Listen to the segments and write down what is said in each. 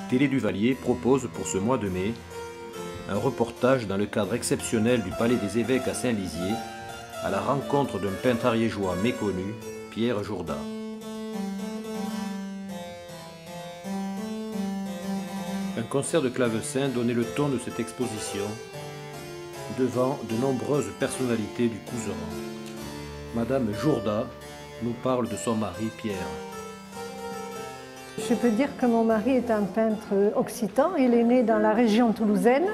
Télé Duvalier propose pour ce mois de mai un reportage dans le cadre exceptionnel du Palais des Évêques à Saint-Lizier à la rencontre d'un peintre ariégeois méconnu, Pierre Jourda. Un concert de clavecin donnait le ton de cette exposition devant de nombreuses personnalités du Couserans. Madame Jourda nous parle de son mari Pierre. Je peux dire que mon mari est un peintre occitan. Il est né dans la région toulousaine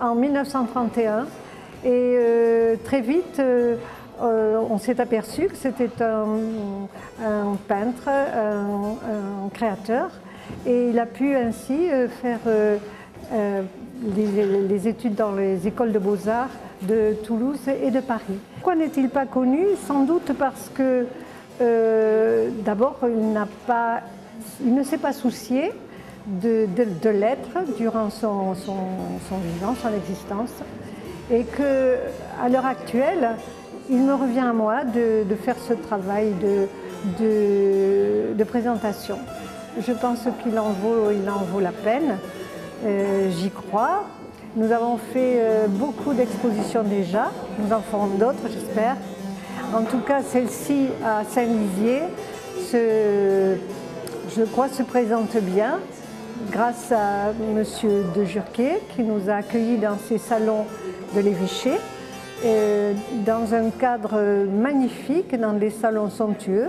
en 1931 et très vite on s'est aperçu que c'était un peintre, un créateur, et il a pu ainsi faire les études dans les écoles de beaux-arts de Toulouse et de Paris. Pourquoi n'est-il pas connu? Sans doute parce que d'abord il ne s'est pas soucié de l'être durant son vivant, son existence, et qu'à l'heure actuelle, il me revient à moi de faire ce travail de présentation. Je pense qu'il en vaut la peine, j'y crois. Nous avons fait beaucoup d'expositions déjà, nous en ferons d'autres, j'espère. En tout cas, celle-ci à Saint-Lizier, je crois, se présente bien grâce à M. de Jurquet qui nous a accueillis dans ses salons de l'Évêché, dans un cadre magnifique, dans des salons somptueux.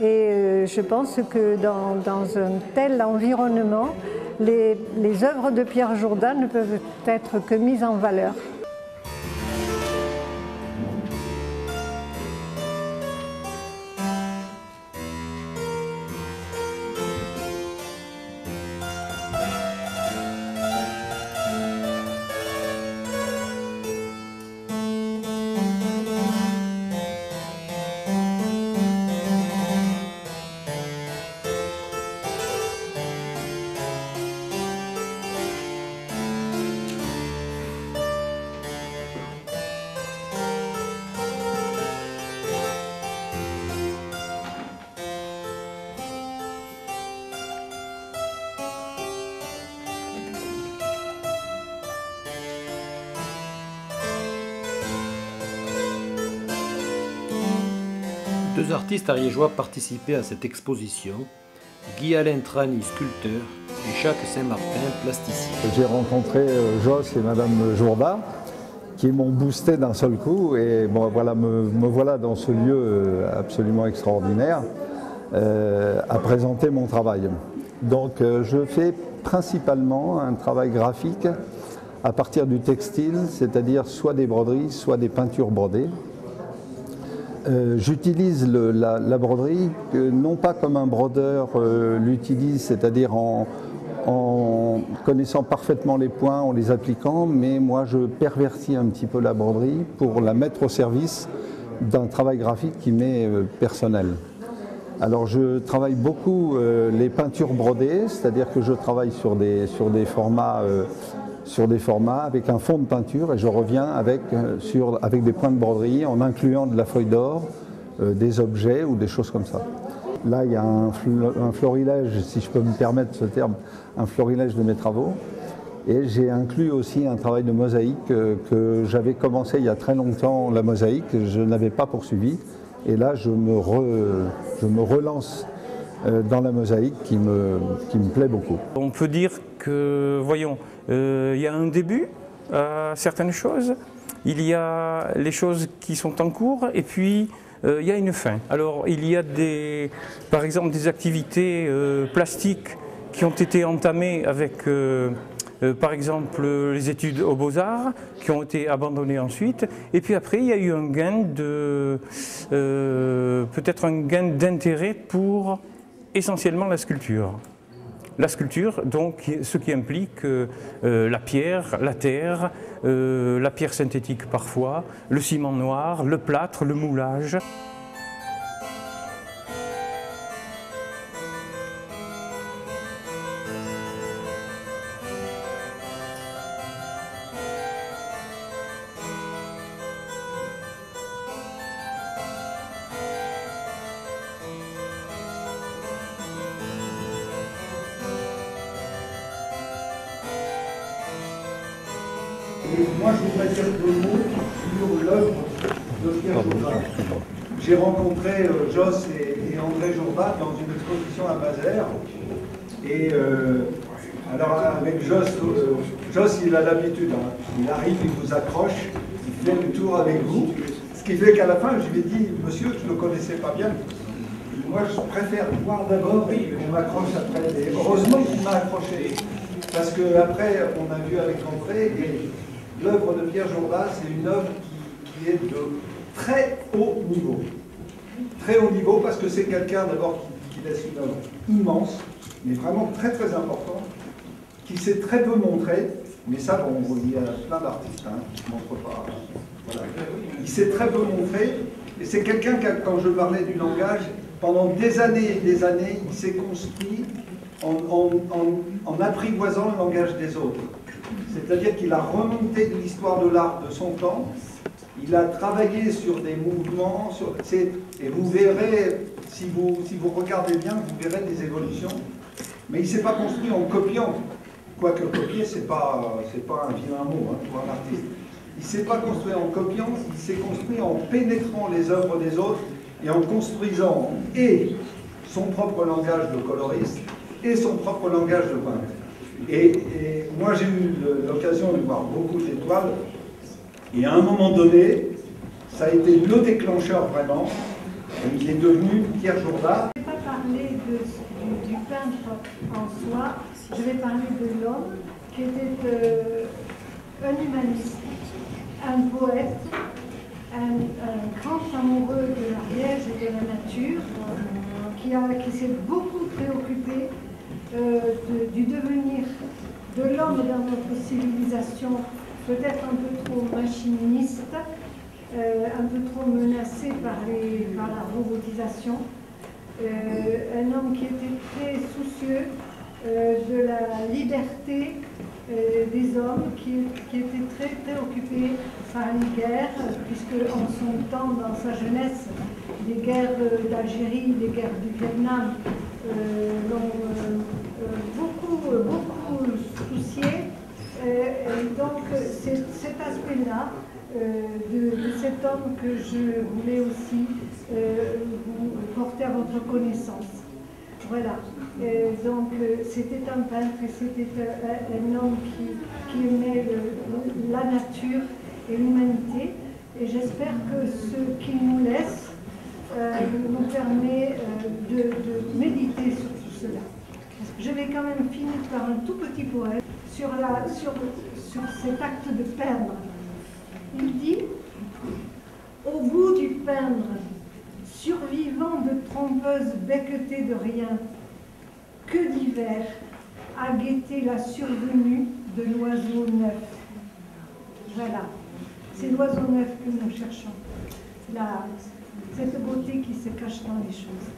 Et je pense que dans un tel environnement, les œuvres de Pierre Jourda ne peuvent être que mises en valeur. Deux artistes ariégeois participaient à cette exposition, Guy-Alain Trany, sculpteur, et Jacques Saint-Martin, plasticien. J'ai rencontré Joss et Madame Jourda qui m'ont boosté d'un seul coup, et bon, voilà, me voilà dans ce lieu absolument extraordinaire à présenter mon travail. Donc je fais principalement un travail graphique à partir du textile, c'est-à-dire soit des broderies, soit des peintures brodées. J'utilise la broderie non pas comme un brodeur l'utilise, c'est-à-dire en connaissant parfaitement les points, en les appliquant, mais moi je pervertis un petit peu la broderie pour la mettre au service d'un travail graphique qui m'est personnel. Alors je travaille beaucoup les peintures brodées, c'est-à-dire que je travaille sur des formats avec un fond de peinture, et je reviens avec des points de broderie en incluant de la feuille d'or, des objets ou des choses comme ça. Là, il y a un florilège, si je peux me permettre ce terme, un florilège de mes travaux. Et j'ai inclus aussi un travail de mosaïque que j'avais commencé il y a très longtemps, la mosaïque, je n'avais pas poursuivi. Et là, je me relance dans la mosaïque qui me plaît beaucoup. On peut dire que, voyons, il y a un début à certaines choses, il y a les choses qui sont en cours, et puis il y a une fin. Alors il y a par exemple des activités plastiques qui ont été entamées avec par exemple les études aux Beaux-Arts, qui ont été abandonnées ensuite, et puis après il y a eu un gain peut-être un gain d'intérêt pour essentiellement la sculpture. La sculpture, donc, ce qui implique la pierre, la terre, la pierre synthétique parfois, le ciment noir, le plâtre, le moulage. Et moi, je voudrais dire 2 mots sur l'œuvre de Pierre Jourda. J'ai rencontré Joss et André Jourda dans une exposition à Mazères. Et alors avec Joss, il a l'habitude, hein. Il arrive, il vous accroche, il fait le tour avec vous. Ce qui fait qu'à la fin, je lui ai dit, monsieur, je ne le connaissais pas bien. Moi, je préfère voir d'abord et qu'on m'accroche après. Et heureusement qu'il m'a accroché. Parce qu'après, on a vu avec André, et l'œuvre de Pierre Jourda, c'est une œuvre qui est de très haut niveau. Très haut niveau, parce que c'est quelqu'un d'abord qui laisse une œuvre immense, mais vraiment très très importante, qui s'est très peu montré, mais ça, bon, il y a plein d'artistes hein, qui ne montrent pas. Voilà. Il s'est très peu montré, et c'est quelqu'un qui, quand je parlais du langage, pendant des années et des années, il s'est construit en apprivoisant le langage des autres. C'est-à-dire qu'il a remonté de l'histoire de l'art de son temps, il a travaillé sur des mouvements, et vous verrez, si vous regardez bien, vous verrez des évolutions, mais il ne s'est pas construit en copiant, quoique copier, c'est pas un vilain mot hein, pour un artiste. Il ne s'est pas construit en copiant, il s'est construit en pénétrant les œuvres des autres et en construisant et son propre langage de coloriste et son propre langage de peintre. Et moi j'ai eu l'occasion de voir beaucoup d'étoiles et à un moment donné, ça a été le déclencheur vraiment, et il est devenu Pierre Jourda. Je ne vais pas parler du peintre en soi, je vais parler de l'homme qui était un humaniste, un poète, un grand amoureux de l'Ariège et de la nature, qui s'est beaucoup préoccupé du devenir de l'homme dans notre civilisation, peut-être un peu trop machiniste, un peu trop menacé par la robotisation. Un homme qui était très soucieux de la liberté des hommes, qui était très préoccupé par les guerres, puisque en son temps, dans sa jeunesse, les guerres d'Algérie, les guerres du Vietnam l'ont beaucoup soucié. Donc c'est cet aspect-là de cet homme que je voulais aussi vous porter à votre connaissance. Voilà. Donc c'était un peintre et c'était un homme qui aimait la nature et l'humanité. Et j'espère que ce qu'il nous laisse nous permet de méditer sur tout cela. Je vais quand même finir par un tout petit poème sur cet acte de peindre. Il dit « Au bout du peindre, survivant de trompeuses becquetées de rien, que d'hiver a guetté la survenue de l'oiseau neuf. » Voilà, c'est l'oiseau neuf que nous cherchons. Cette beauté qui se cache dans les choses.